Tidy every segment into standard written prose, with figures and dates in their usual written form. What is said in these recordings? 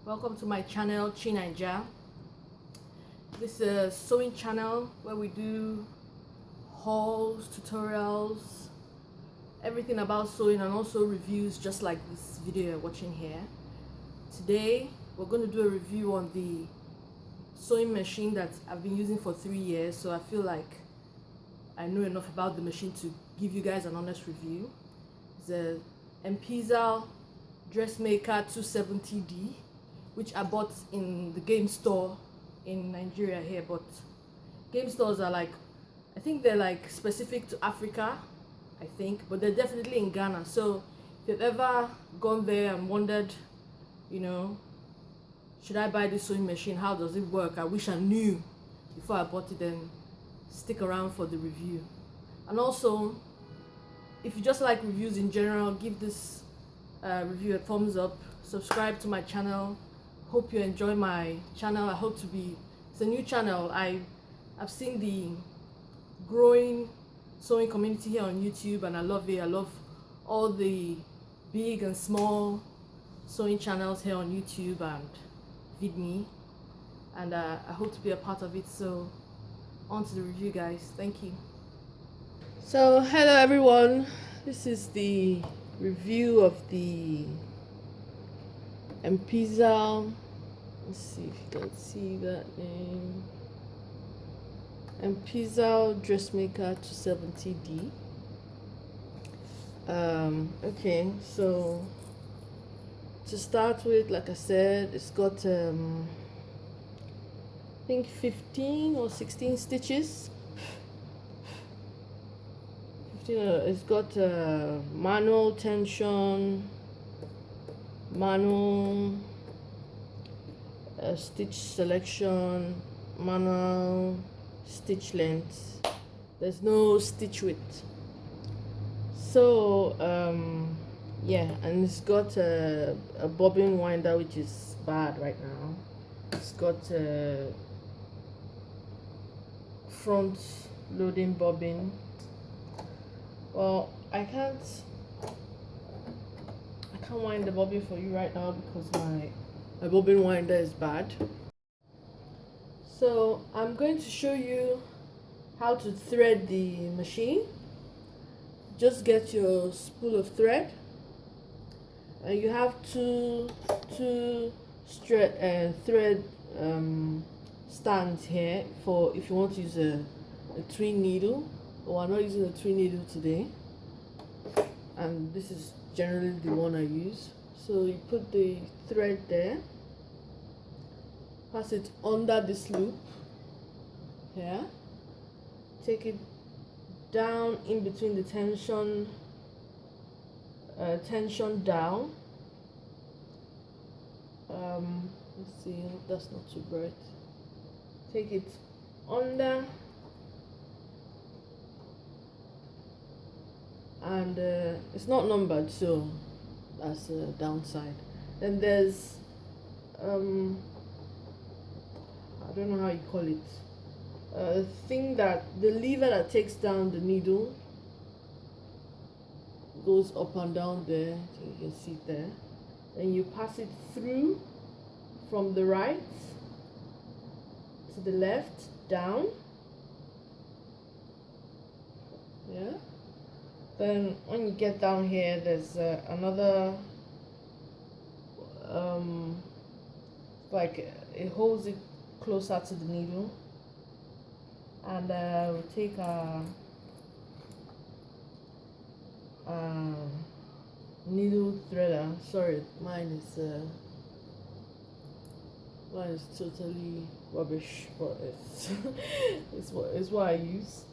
Welcome to my channel, Chinanja. This is a sewing channel where we do hauls, tutorials, everything about sewing, and also reviews just like this video you're watching here. Today we're going to do a review on the sewing machine that I've been using for 3 years, so I feel like I know enough about the machine to give you guys an honest review. It's a Empisal Dressmaker 270D, which I bought in the game store in Nigeria here. But game stores are like, I think they're like specific to Africa, I think, but they're definitely in Ghana. So if you've ever gone there and wondered, you know, should I buy this sewing machine, how does it work, I wish I knew before I bought it, then stick around for the review. And also, if you just like reviews in general, give this review a thumbs up, subscribe to my channel. Hope you enjoy my channel. I hope it's a new channel. I've seen the growing sewing community here on YouTube, and I love it. I love all the big and small sewing channels here on YouTube and VidMe, and I hope to be a part of it. So on to the review, guys. Thank you. So hello everyone, this is the review of the Empisal, let's see if you can see that name, Empisal Dressmaker 270D. Okay, so to start with, like I said, it's got I think 15 or 16 stitches. It's got manual tension, manual stitch selection, manual stitch length. There's no stitch width. So yeah, and it's got a bobbin winder, which is bad right now. It's got a front loading bobbin. Well, I can't wind the bobbin for you right now because my bobbin winder is bad. So I'm going to show you how to thread the machine. Just get your spool of thread, and you have two thread stands here for if you want to use a twin needle. We're not using a twin needle today, and this is generally the one I use. So you put the thread there, pass it under this loop here, take it down in between the tension down. Let's see, I hope that's not too bright. Take it under, and it's not numbered, so that's a downside. Then there's I don't know how you call it, the lever that takes down the needle, goes up and down there, so you can see it there. Then you pass it through from the right to the left, down. Yeah. Then when you get down here, there's another like it holds it closer to the needle, and we'll take a needle threader. Sorry, mine is totally rubbish, but it's what I use,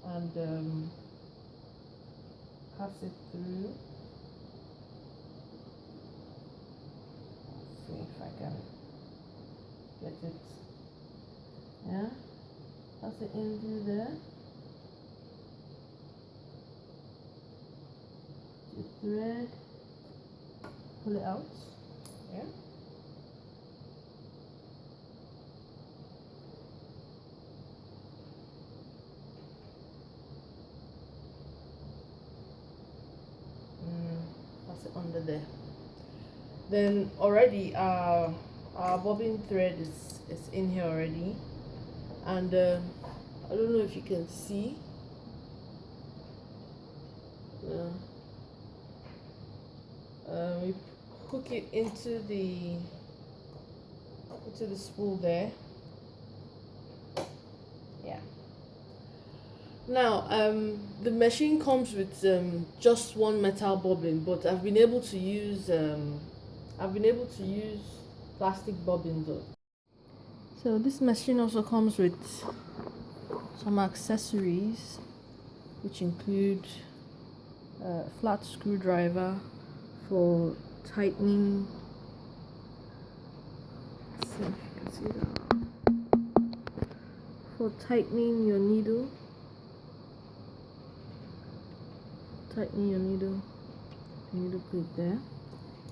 and pass it through. See if I can get it. Yeah, pass it in through there. The thread, pull it out. Yeah. Pass it under there. Then already our bobbin thread is in here already, and I don't know if you can see. We hook it into the spool there. Yeah. Now the machine comes with just one metal bobbin, but I've been able to use plastic bobbins though. So this machine also comes with some accessories, which include a flat screwdriver for tightening. Let's see if you can see that. For tightening your needle. Tighten your needle plate there,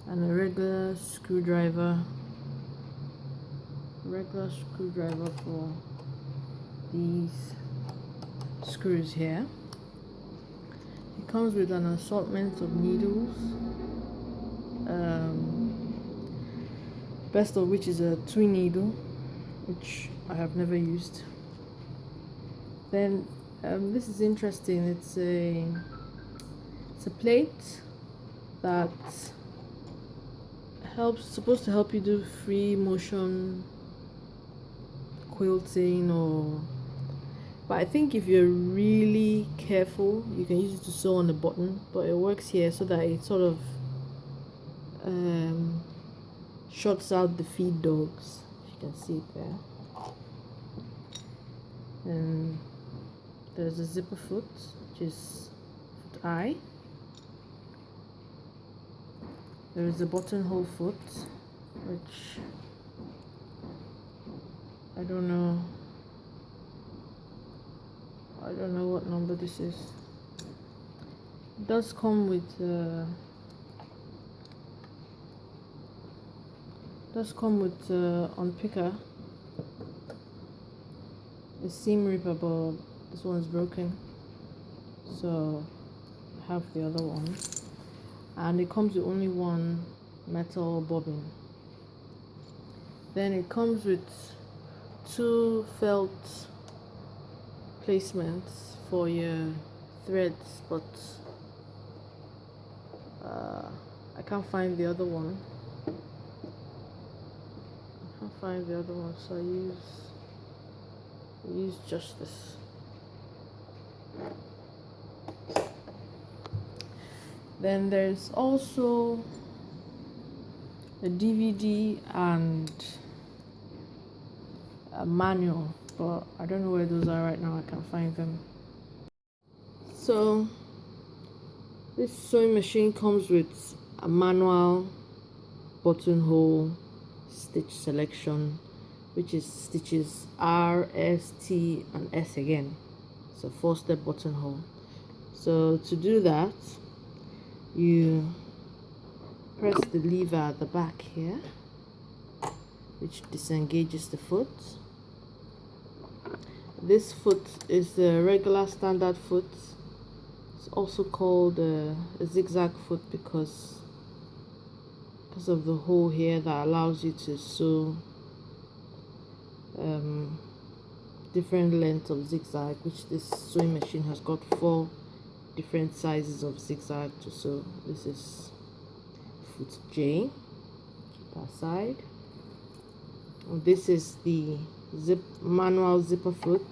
and a regular screwdriver for these screws here. It comes with an assortment of needles, best of which is a twin needle, which I have never used. Then this is interesting. It's a plate that supposed to help you do free motion quilting, but I think if you're really careful you can use it to sew on the button, but it works here so that it sort of shuts out the feed dogs, if you can see it there. And there's a zipper foot, which is foot I. There is a buttonhole foot, which I don't know what number this is. It does come with unpicker, a seam ripper, but this one's broken, so I have the other one. And it comes with only one metal bobbin. Then it comes with 2 felt placements for your threads, but I can't find the other one. So I use just this. Then there's also a DVD and a manual, but I don't know where those are right now. I can't find them. So this sewing machine comes with a manual, buttonhole, stitch selection, which is stitches R, S, T, and S again. So 4-step buttonhole. So to do that, you press the lever at the back here, which disengages the foot. This foot is the regular standard foot. It's also called a zigzag foot because of the hole here that allows you to sew different lengths of zigzag, which this sewing machine has got 4 different sizes of zigzag to sew. This is foot J, keep aside. And this is the manual zipper foot.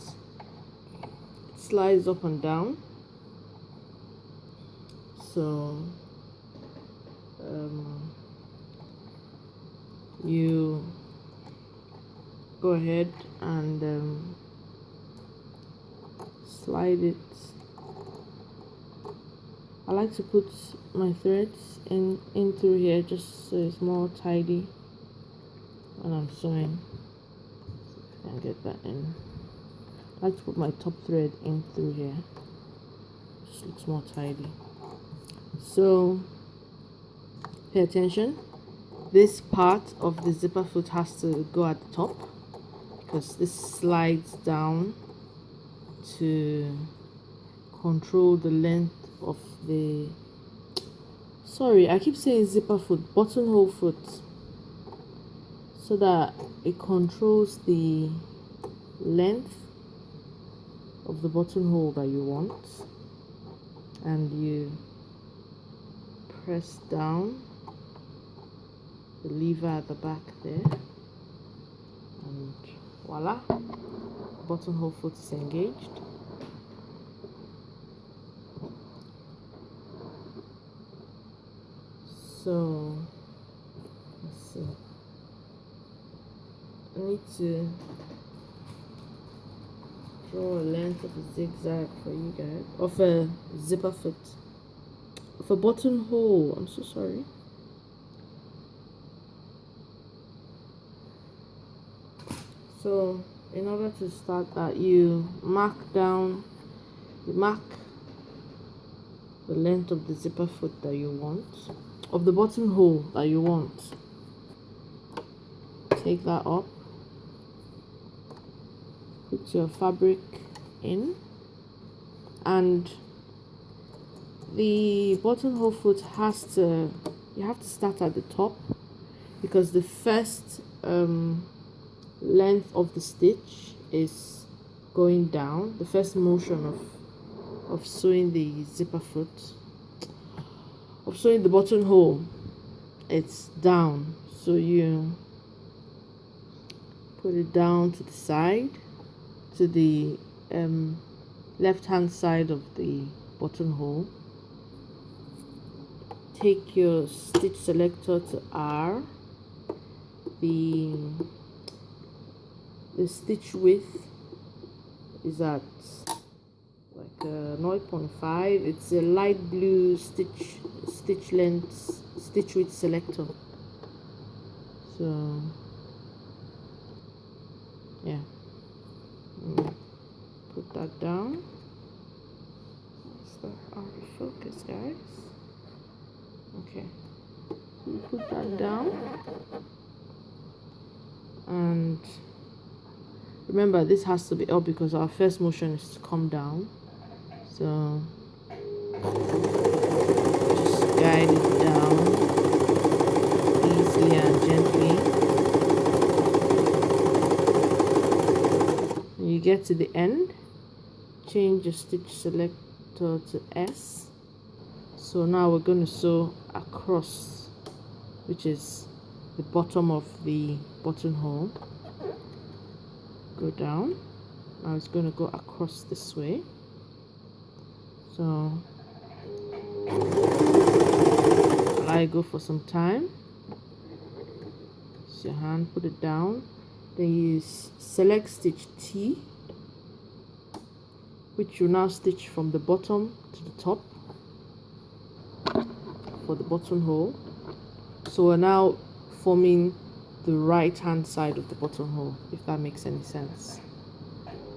It slides up and down, so you go ahead and slide it. I like to put my threads in through here just so it's more tidy when I'm sewing. I can get that in. I like to put my top thread in through here. Just looks more tidy. So pay attention. This part of the zipper foot has to go at the top because this slides down to control the length of the sorry, I keep saying zipper foot, buttonhole foot, so that it controls the length of the buttonhole that you want, and you press down the lever at the back there, and voila, buttonhole foot is engaged. So let's see, I need to draw a length of a zigzag for you guys, of a zipper foot, of a buttonhole. I'm so sorry. So in order to start that, you mark the length of the zipper foot that you want, of the buttonhole that you want. Take that up, put your fabric in, and the buttonhole foot you have to start at the top, because the first length of the stitch is going down. The first motion of sewing the zipper foot, of sewing the buttonhole, it's down. So you put it down to the side, to the left hand side of the buttonhole. Take your stitch selector to R. The stitch width is at like 0.5. It's a light blue stitch width selector. So yeah, put that down. Is that out of focus, guys? Okay, so you put that down, and remember, this has to be up because our first motion is to come down. So just guide it down easily and gently. When you get to the end, change your stitch selector to S. So now we're going to sew across, which is the bottom of the buttonhole. Go down. Now it's going to go across this way. So allow it go for some time. Use your hand, put it down. Then you select stitch T, which you now stitch from the bottom to the top for the buttonhole. So we're now forming the right hand side of the buttonhole, if that makes any sense.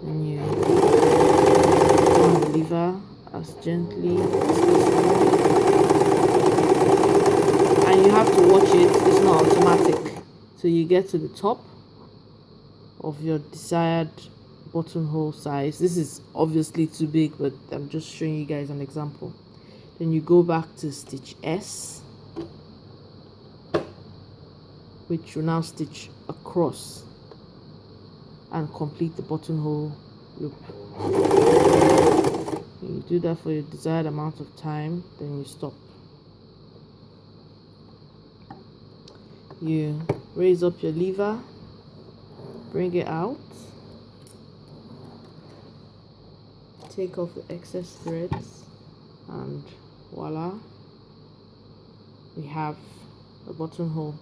And you turn the lever as gently as possible, and you have to watch it, it's not automatic, so you get to the top of your desired buttonhole size. This is obviously too big, but I'm just showing you guys an example. Then you go back to stitch S, which you now stitch across and complete the buttonhole loop. You do that for your desired amount of time, then you stop. You raise up your lever, bring it out, take off the excess threads, and voila, we have a buttonhole.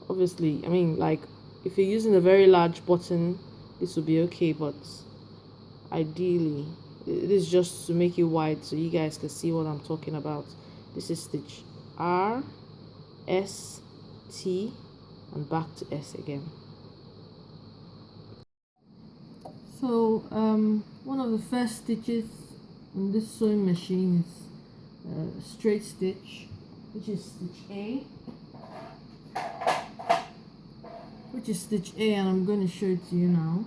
Obviously, I mean, like, if you're using a very large button, this will be okay, but ideally, it is just to make it wide so you guys can see what I'm talking about. This is stitch R, S, T, and back to S again. So, one of the first stitches in this sewing machine is straight stitch, which is stitch A. And I'm going to show it to you now.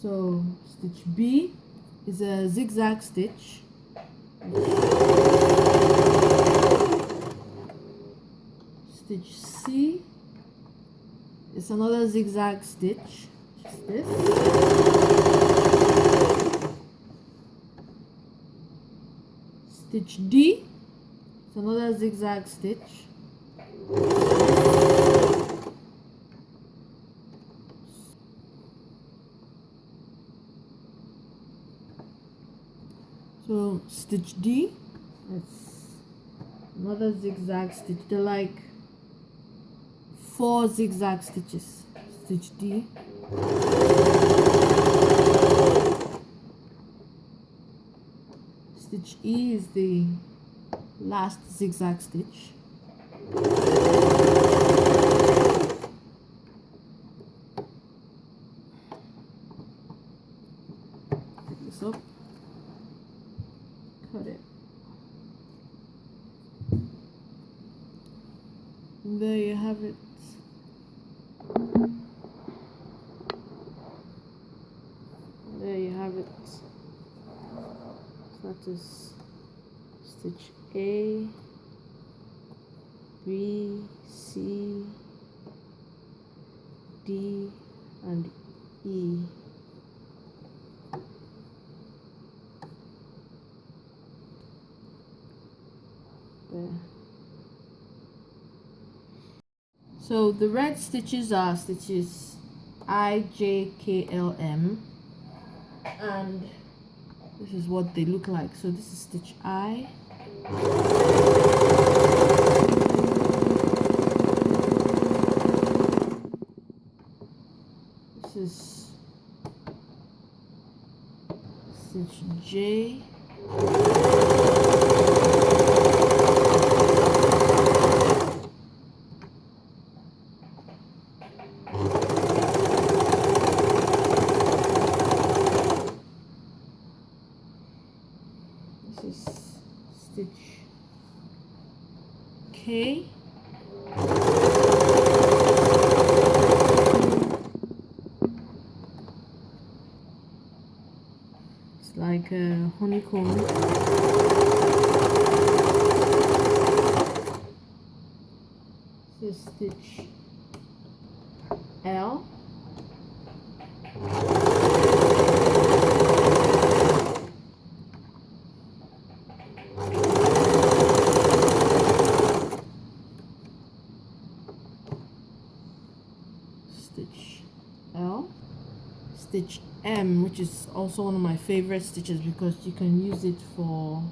So stitch B, is a zigzag stitch. Stitch C is another zigzag stitch, just this. Stitch D is another zigzag stitch. So stitch D, it's another zigzag stitch. They're like 4 zigzag stitches. Stitch D. Stitch E is the last zigzag stitch. Pick this up, cut it. And there you have it. There you have it. So that is stitch A, B, C, D, and E. There. So the red stitches are stitches I, J, K, L, M, and this is what they look like. So this is stitch I, this is stitch J, this is stitch K, it's like a honeycomb. This is stitch L, stitch L, stitch M, which is also one of my favorite stitches because you can use it for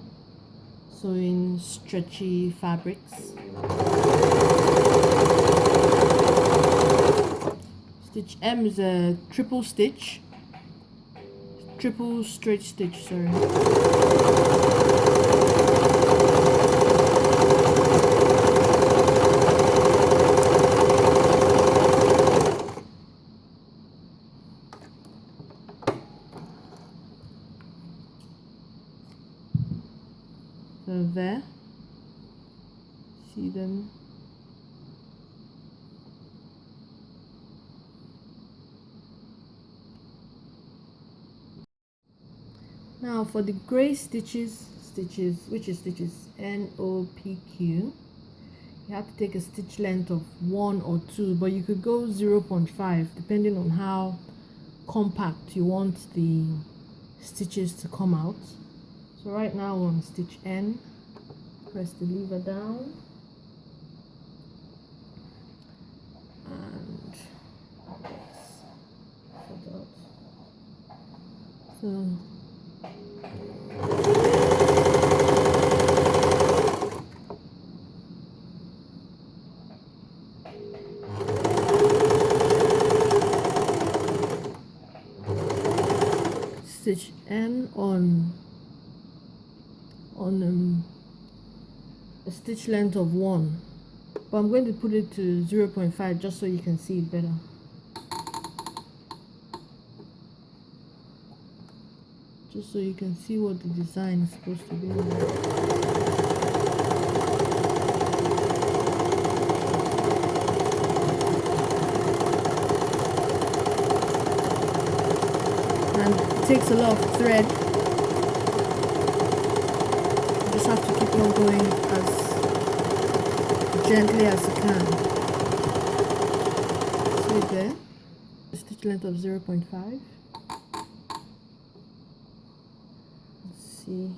sewing stretchy fabrics. Stitch M is a triple stitch, triple straight stitch, sorry. So there, see them. Now for the gray stitches, which is stitches N, O, P, Q, you have to take a stitch length of 1 or 2, but you could go 0.5 depending on how compact you want the stitches to come out. So right now on stitch N, press the lever down and so stitch N on a stitch length of 1, but I'm going to put it to 0.5 just so you can see it better. Just so you can see what the design is supposed to be like. And it takes a lot of thread you're going as gently as you can. See it there? Stitch length of 0.5. Let's see.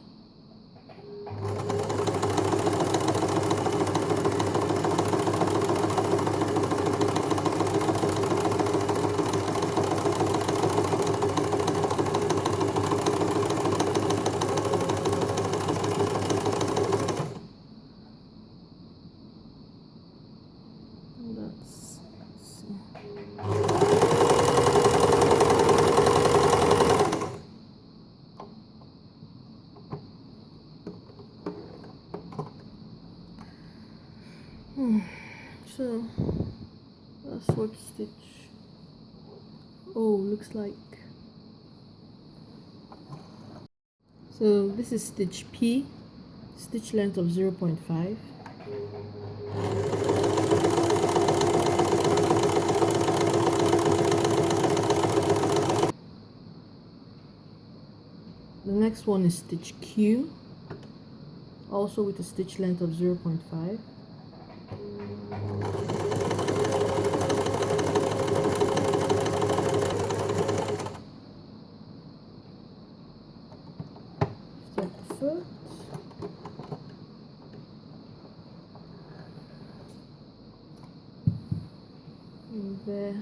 So a slip stitch. Oh, looks like. So this is stitch P, stitch length of 0.5. The next one is stitch Q, also with a stitch length of 0.5. Start the foot. And there.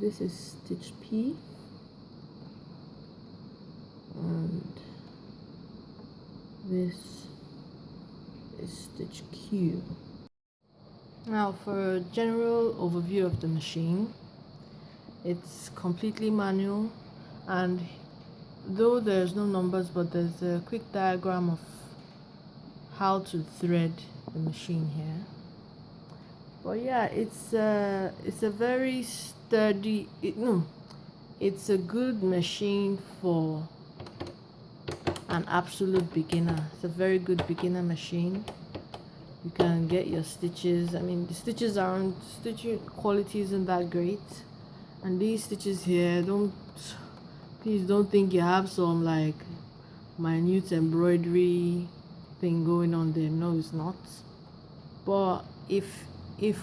This is stitch P, and this is stitch Q. Now for a general overview of the machine, it's completely manual, and though there's no numbers, but there's a quick diagram of how to thread the machine here. But yeah, it's a very sturdy, it's a good machine for an absolute beginner. It's a very good beginner machine. You can get your stitches. I mean, the stitches aren't, stitching quality isn't that great, and these stitches here, please don't think you have some like minute embroidery thing going on there. No, it's not. But if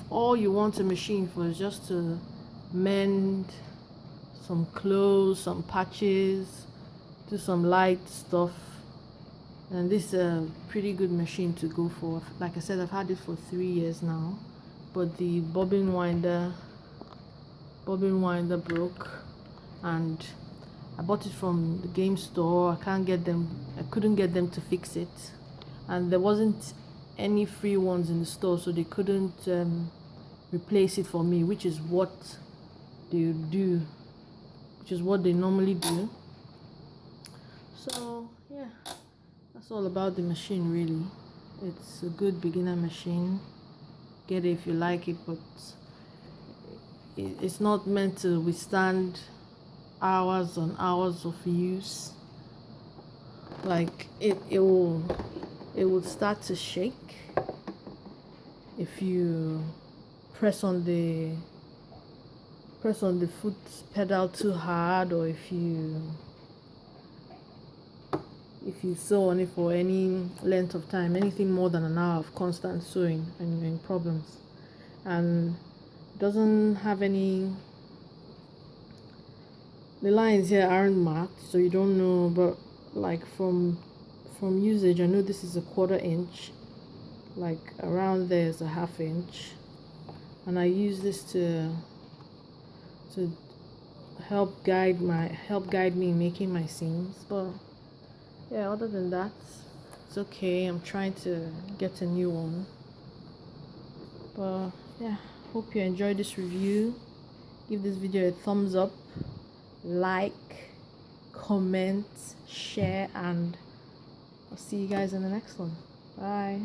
all you want a machine for is just to mend some clothes, some patches, do some light stuff, and this is a pretty good machine to go for. Like I said, I've had it for 3 years now, but the bobbin winder broke, and I bought it from the game store. I couldn't get them to fix it, and there wasn't any free ones in the store, so they couldn't replace it for me, which is what they do, which is what they normally do. So yeah, that's all about the machine really. It's a good beginner machine. Get it if you like it, but it's not meant to withstand hours and hours of use. Like it would start to shake if you press on the foot pedal too hard, or if you sew on it for any length of time, anything more than an hour of constant sewing, and you're in problems. And it doesn't have any, the lines here aren't marked, so you don't know, but like from usage, I know this is a 1/4 inch, like around there is a 1/2 inch, and I use this to help guide me in making my seams. But yeah, other than that, it's okay. I'm trying to get a new one. But yeah, hope you enjoyed this review. Give this video a thumbs up, like, comment, share, and I'll see you guys in the next one. Bye.